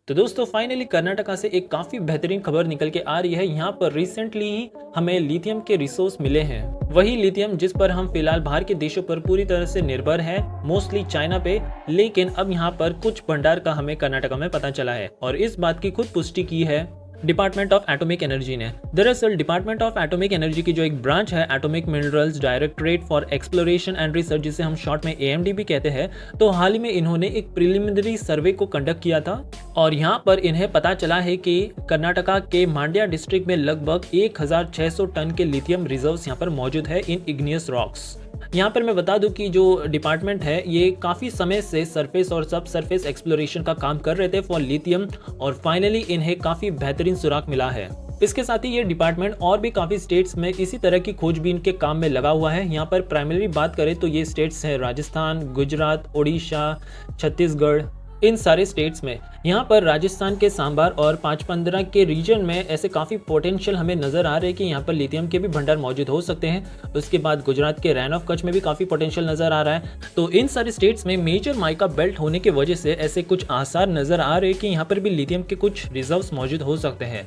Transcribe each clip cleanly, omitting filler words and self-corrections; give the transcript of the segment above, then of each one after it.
तो दोस्तों फाइनली कर्नाटका से एक काफ़ी बेहतरीन खबर निकल के आ रही है। यहाँ पर रिसेंटली ही हमें लिथियम के रिसोर्स मिले हैं। वही लिथियम जिस पर हम फिलहाल बाहर के देशों पर पूरी तरह से निर्भर हैं, मोस्टली चाइना पे। लेकिन अब यहाँ पर कुछ भंडार का हमें कर्नाटका में पता चला है और इस बात की खुद पुष्टि की है डिपार्टमेंट ऑफ एटॉमिक एनर्जी ने। दरअसल डिपार्टमेंट ऑफ एटॉमिक एनर्जी की जो एक ब्रांच है, atomic minerals directorate for exploration and research, जिसे हम शॉर्ट में AMDB कहते हैं, तो हाल ही में इन्होंने एक प्रिलिमिनरी सर्वे को कंडक्ट किया था और यहाँ पर इन्हें पता चला है कि कर्नाटका के मांड्या डिस्ट्रिक्ट में लगभग 1600 टन के लिथियम रिजर्व्स यहाँ पर मौजूद है इन इग्नियस रॉक्स। यहाँ पर मैं बता दूं कि जो डिपार्टमेंट है ये काफ़ी समय से सरफेस और सब सरफेस एक्सप्लोरेशन का काम कर रहे थे फॉर लिथियम और फाइनली इन्हें काफ़ी बेहतरीन सुराग मिला है। इसके साथ ही ये डिपार्टमेंट और भी काफ़ी स्टेट्स में इसी तरह की खोजबीन के काम में लगा हुआ है। यहाँ पर प्राइमरी बात करें तो ये स्टेट्स हैं राजस्थान, गुजरात, ओडिशा, छत्तीसगढ़, इन सारे स्टेट्स में। यहाँ पर राजस्थान के सांबार और 5-15 के रीजन में ऐसे काफ़ी पोटेंशियल हमें नज़र आ रहे हैं कि यहाँ पर लिथियम के भी भंडार मौजूद हो सकते हैं। उसके बाद गुजरात के रैन ऑफ कच्छ में भी काफ़ी पोटेंशियल नज़र आ रहा है। तो इन सारे स्टेट्स में मेजर माइका बेल्ट होने की वजह से ऐसे कुछ आसार नज़र आ रहे हैं कि यहाँ पर भी लिथियम के कुछ रिजर्व्स मौजूद हो सकते हैं।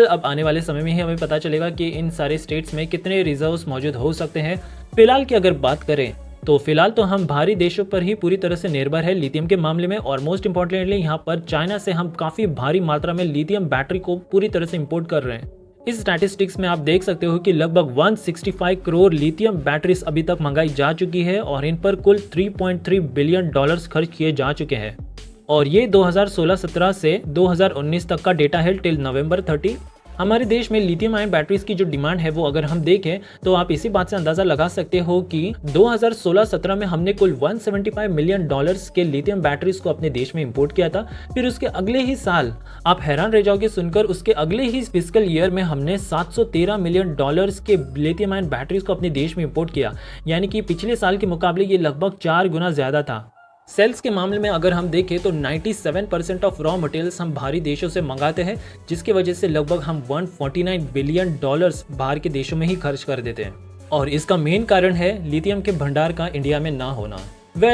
अब आने वाले समय में ही हमें पता चलेगा कि इन सारे स्टेट्स में कितने रिजर्व्स मौजूद हो सकते हैं। फिलहाल की अगर बात करें तो फिलहाल तो हम बाहरी देशों पर ही पूरी तरह से निर्भर है लिथियम के मामले में और मोस्ट इंपॉर्टेंटली यहाँ पर चाइना से हम काफ़ी भारी मात्रा में लिथियम बैटरी को पूरी तरह से इंपोर्ट कर रहे हैं। इस स्टैटिस्टिक्स में आप देख सकते हो कि लगभग 165 करोड़ लिथियम बैटरीज अभी तक मंगाई जा चुकी है और इन पर कुल 3.3 बिलियन डॉलर्स खर्च किए जा चुके हैं। और ये 2016-17 से 2019 तक का डेटा है टिल नवंबर 30। हमारे देश में लिथियम आयन बैटरीज की जो डिमांड है वो अगर हम देखें तो आप इसी बात से अंदाजा लगा सकते हो कि 2016-17 में हमने कुल 175 मिलियन डॉलर्स के लिथियम बैटरीज को अपने देश में इंपोर्ट किया था। फिर उसके अगले ही साल आप हैरान रह जाओगे सुनकर, उसके अगले ही फिजिकल ईयर में हमने 713 मिलियन डॉलर्स के लिथियम आयन बैटरीज को अपने देश में इंपोर्ट किया। यानी कि पिछले साल के मुकाबले ये लगभग 4 गुना ज्यादा था। सेल्स के मामले में अगर हम देखें तो 97% ऑफ रॉ मटेरियल्स हम बाहरी देशों से मंगाते हैं, जिसकी वजह से लगभग हम 149 बिलियन डॉलर्स बाहर के देशों में ही खर्च कर देते हैं और इसका मेन कारण है लिथियम के भंडार का इंडिया में ना होना।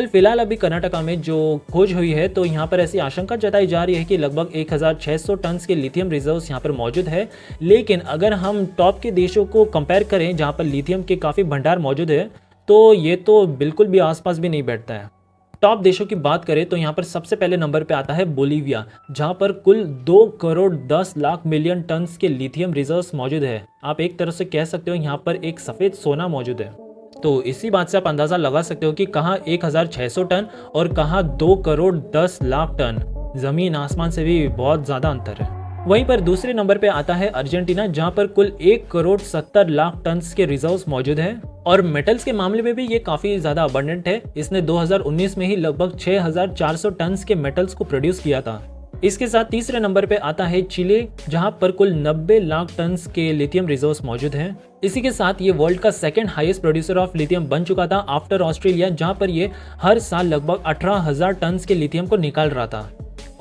फिलहाल अभी कर्नाटका में जो खोज हुई है तो यहाँ पर ऐसी आशंका जताई जा रही है कि लगभग 1600 टन के लिथियम रिजर्व्स यहाँ पर मौजूद है। लेकिन अगर हम टॉप के देशों को कंपेयर करें जहाँ पर लिथियम के काफ़ी भंडार मौजूद है तो ये तो बिल्कुल भी आसपास भी नहीं बैठता है। टॉप देशों की बात करें तो यहाँ पर सबसे पहले नंबर पे आता है बोलीविया, जहाँ पर कुल 2 करोड़ 10 लाख मिलियन टन के लिथियम रिजर्व्स मौजूद है। आप एक तरह से कह सकते हो यहाँ पर एक सफ़ेद सोना मौजूद है। तो इसी बात से आप अंदाज़ा लगा सकते हो कि कहाँ 1600 टन और कहाँ 2 करोड़ 10 लाख टन, ज़मीन आसमान से भी बहुत ज़्यादा अंतर है। वहीं पर दूसरे नंबर पे आता है अर्जेंटीना, जहां पर कुल 1 करोड़ 70 लाख टन के रिजर्व्स मौजूद है और मेटल्स के मामले में भी ये काफी ज्यादा अबंडेंट है। इसने 2019 में ही लगभग 6400 टन के मेटल्स को प्रोड्यूस किया था। इसके साथ तीसरे नंबर पे आता है चिले, जहां पर कुल 90 लाख टन के लिथियम रिजर्व्स मौजूद हैं। इसी के साथ ये वर्ल्ड का second highest producer of lithium बन चुका था आफ्टर ऑस्ट्रेलिया, जहां पर ये हर साल लगभग 18,000 टन के लिथियम को निकाल रहा था।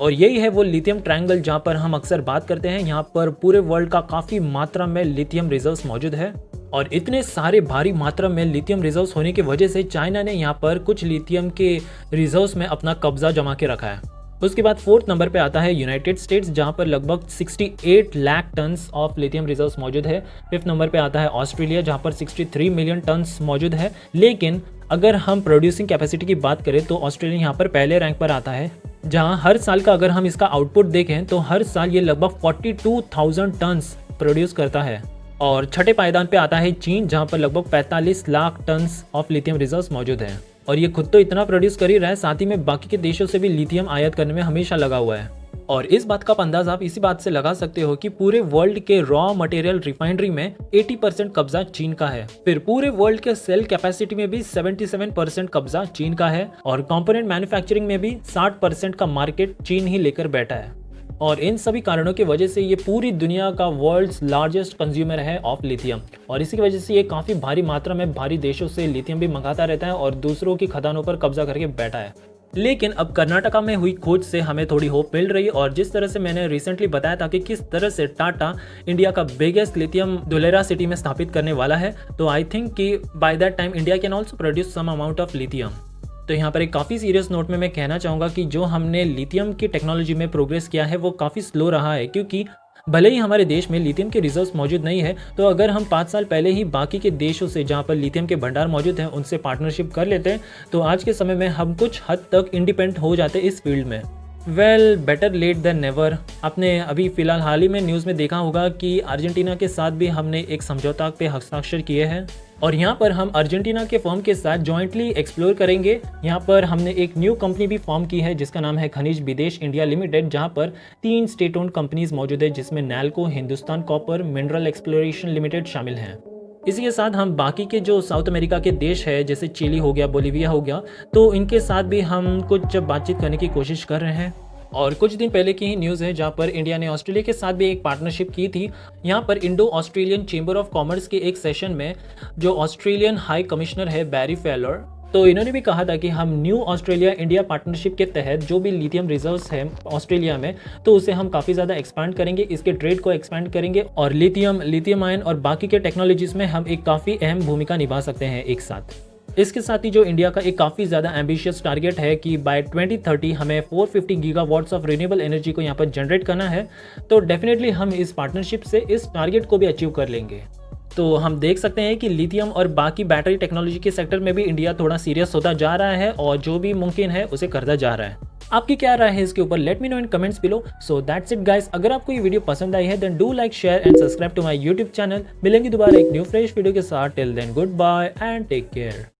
और यही है वो लिथियम ट्रायंगल जहां पर हम अक्सर बात करते हैं। यहाँ पर पूरे वर्ल्ड का काफ़ी मात्रा में लिथियम रिजर्व्स मौजूद है और इतने सारे भारी मात्रा में लिथियम रिजर्व्स होने की वजह से चाइना ने यहाँ पर कुछ लिथियम के रिजर्व्स में अपना कब्जा जमा के रखा है। उसके बाद फोर्थ नंबर पे आता है यूनाइटेड स्टेट्स, जहां पर लगभग 68 lakh ton of lithium reserves मौजूद है। फिफ्थ नंबर पे आता है ऑस्ट्रेलिया, जहां पर 63 मिलियन टन मौजूद है। लेकिन अगर हम प्रोड्यूसिंग कैपेसिटी की बात करें तो ऑस्ट्रेलिया यहाँ पर पहले रैंक पर आता है, जहां हर साल का अगर हम इसका आउटपुट देखें तो हर साल ये लगभग 42,000 टन प्रोड्यूस करता है। और छठे पायदान पे आता है चीन, जहां पर लगभग 45 lakh ton of lithium reserves मौजूद है और ये खुद तो इतना प्रोड्यूस कर ही रहा है, साथ ही में बाकी के देशों से भी लिथियम आयात करने में हमेशा लगा हुआ है। और इस बात का अंदाजा आप इसी बात से लगा सकते हो कि पूरे वर्ल्ड के रॉ मटेरियल रिफाइनरी में 80% कब्जा चीन का है। फिर पूरे वर्ल्ड के सेल कैपेसिटी में भी 77% कब्जा चीन का है और कंपोनेंट मैन्युफैक्चरिंग में भी 60% का मार्केट चीन ही लेकर बैठा है। और इन सभी कारणों की वजह से ये पूरी दुनिया का वर्ल्ड्स लार्जेस्ट कंज्यूमर है ऑफ लिथियम और इसी की वजह से ये काफ़ी भारी मात्रा में भारी देशों से लिथियम भी मंगाता रहता है और दूसरों की खदानों पर कब्जा करके बैठा है। लेकिन अब कर्नाटका में हुई खोज से हमें थोड़ी होप मिल रही है और जिस तरह से मैंने रिसेंटली बताया था कि किस तरह से टाटा इंडिया का बिगेस्ट लिथियम धुलेरा सिटी में स्थापित करने वाला है, तो आई थिंक कि by that time India can also produce some amount of lithium. तो यहाँ पर एक काफ़ी सीरियस नोट में मैं कहना चाहूँगा कि जो हमने लिथियम की टेक्नोलॉजी में प्रोग्रेस किया है वो काफ़ी स्लो रहा है, क्योंकि भले ही हमारे देश में लिथियम के रिजर्व्स मौजूद नहीं है, तो अगर हम 5 साल पहले ही बाकी के देशों से जहाँ पर लिथियम के भंडार मौजूद हैं उनसे पार्टनरशिप कर लेते हैं तो आज के समय में हम कुछ हद तक इंडिपेंडेंट हो जाते इस फील्ड में। Well, better late than never. आपने अभी फ़िलहाल हाल ही में न्यूज़ में देखा होगा कि अर्जेंटीना के साथ भी हमने एक समझौता पे हस्ताक्षर किए हैं और यहाँ पर हम अर्जेंटीना के फर्म के साथ जॉइंटली एक्सप्लोर करेंगे। यहाँ पर हमने एक न्यू कंपनी भी फॉर्म की है जिसका नाम है खनिज विदेश इंडिया लिमिटेड, जहाँ पर 3 स्टेट ओन्ड कंपनीज मौजूद है जिसमें NALCO, Hindustan copper, mineral exploration limited शामिल हैं। इसी के साथ हम बाकी के जो साउथ अमेरिका के देश है जैसे चिली हो गया, बोलीविया हो गया, तो इनके साथ भी हम कुछ बातचीत करने की कोशिश कर रहे हैं। और कुछ दिन पहले की ही न्यूज़ है जहाँ पर इंडिया ने ऑस्ट्रेलिया के साथ भी एक पार्टनरशिप की थी। यहाँ पर Indo Australian chamber of commerce के एक सेशन में जो ऑस्ट्रेलियन हाई कमिश्नर है बैरी फेलर, तो इन्होंने भी कहा था कि हम न्यू ऑस्ट्रेलिया इंडिया पार्टनरशिप के तहत जो भी लिथियम रिजर्व्स हैं ऑस्ट्रेलिया में, तो उसे हम काफ़ी ज़्यादा एक्सपांड करेंगे, इसके ट्रेड को एक्सपांड करेंगे और लिथियम आयन और बाकी के टेक्नोलॉजीज़ में हम एक काफ़ी अहम भूमिका निभा सकते हैं एक साथ। इसके साथ ही जो इंडिया का एक काफ़ी ज़्यादा एम्बिशियस टारगेट है कि बाय 2030 हमें 450 गीगावाट्स ऑफ रिन्यूएबल एनर्जी को यहाँ पर जनरेट करना है, तो डेफिनेटली हम इस पार्टनरशिप से इस टारगेट को भी अचीव कर लेंगे। तो हम देख सकते हैं कि लिथियम और बाकी बैटरी टेक्नोलॉजी के सेक्टर में भी इंडिया थोड़ा सीरियस होता जा रहा है और जो भी मुमकिन है उसे करता जा रहा है। आपकी क्या राय है इसके ऊपर? Let me know in comments below. So that's it guys. अगर आपको ये वीडियो पसंद आई है then do like, share and subscribe to my YouTube channel. मिलेंगे दोबारा एक न्यू फ्रेश वीडियो के साथ। Till then goodbye and take care.